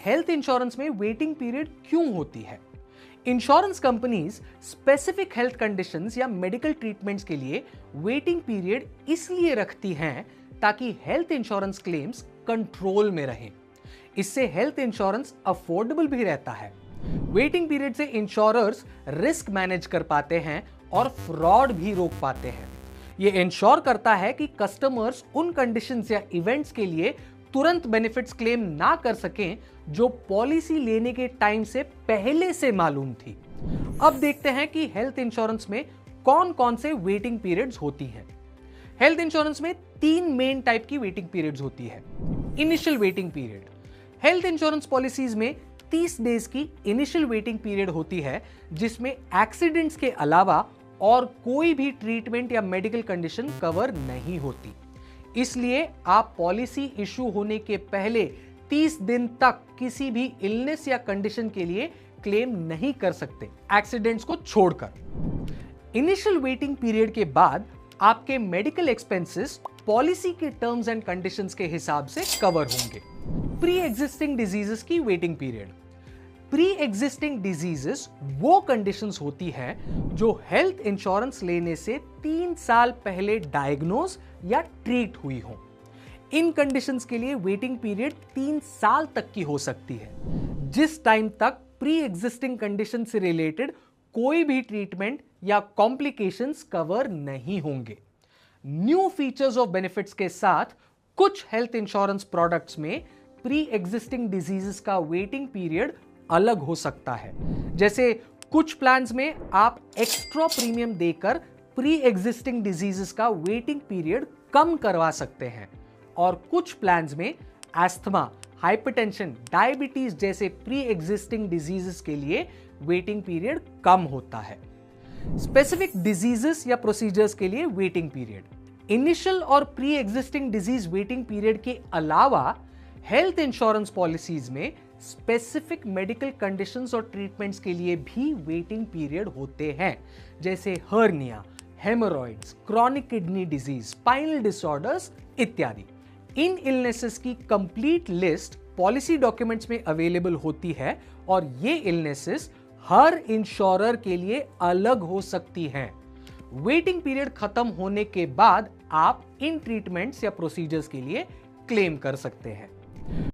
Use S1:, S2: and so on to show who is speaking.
S1: Health insurance में waiting period क्यों होती है? Insurance companies specific health conditions या मेडिकल ट्रीटमेंट्स के लिए वेटिंग पीरियड इसलिए रखती हैं ताकि हेल्थ इंश्योरेंस क्लेम्स कंट्रोल में रहें। इससे हेल्थ इंश्योरेंस अफोर्डेबल भी रहता है। वेटिंग पीरियड से इंश्योरर्स रिस्क मैनेज कर पाते हैं और फ्रॉड भी रोक पाते हैं। यह इंश्योर करता है कि कस्टमर्स उन कंडीशंस या इवेंट्स के लिए तुरंत बेनिफिट्स क्लेम ना कर सकें जो पॉलिसी लेने के टाइम से पहले से मालूम थी। अब देखते हैं कि हेल्थ इंश्योरेंस में कौन कौन से वेटिंग पीरियड्स होती हैं। हेल्थ इंश्योरेंस में 3 मेन टाइप की वेटिंग पीरियड्स होती है। Initial waiting period, health insurance policies में 30 डेज की इनिशियल वेटिंग पीरियड होती है जिसमें एक्सीडेंट्स के अलावा और कोई भी ट्रीटमेंट या मेडिकल कंडीशन कवर नहीं होती। इसलिए आप पॉलिसी इशू होने के पहले 30 दिन तक किसी भी इलनेस या कंडीशन के लिए क्लेम नहीं कर सकते, एक्सीडेंट्स को छोड़कर। इनिशियल वेटिंग पीरियड के बाद आपके मेडिकल एक्सपेंसेस पॉलिसी के टर्म्स एंड कंडीशंस के हिसाब से कवर होंगे। प्री एग्जिस्टिंग डिजीजेस की waiting period, pre existing diseases वो कंडीशंस होती हैं जो हेल्थ इंश्योरेंस लेने से 3 साल पहले डायग्नोज या ट्रीट हुई हो। इन कंडीशंस के लिए वेटिंग पीरियड 3 साल तक की हो सकती है, जिस टाइम तक प्री एग्जिस्टिंग कंडीशन से रिलेटेड कोई भी ट्रीटमेंट या कॉम्प्लिकेशंस कवर नहीं होंगे। न्यू फीचर्स ऑफ बेनिफिट्स के साथ कुछ हेल्थ इंश्योरेंस प्रोडक्ट्स में प्री एग्जिस्टिंग डिजीजेस का वेटिंग पीरियड अलग हो सकता है। जैसे कुछ प्लान्स में आप एक्स्ट्रा प्रीमियम देकर प्री एग्जिस्टिंग डिजीजेस का वेटिंग पीरियड कम करवा सकते हैं और कुछ प्लान्स में एस्थमा, हाइपरटेंशन, डायबिटीज जैसे प्री एग्जिस्टिंग डिजीजेस के लिए वेटिंग पीरियड कम होता है। स्पेसिफिक डिजीजेस या प्रोसीजर्स के लिए वेटिंग पीरियड, इनिशियल और pre existing disease waiting period के अलावा हेल्थ इंश्योरेंस पॉलिसीज में स्पेसिफिक मेडिकल कंडीशंस और ट्रीटमेंट्स के लिए भी वेटिंग पीरियड होते हैं, जैसे hernia, hemorrhoids, chronic kidney disease, spinal disorders इत्यादि। इन इलनेसेस की कंप्लीट लिस्ट पॉलिसी डॉक्यूमेंट्स में अवेलेबल होती है और ये इलनेसेस हर इंश्योरर के लिए अलग हो सकती हैं। वेटिंग पीरियड खत्म होने के बाद आप इन ट्रीटमेंट्स या प्रोसीजर्स के लिए क्लेम कर सकते हैं।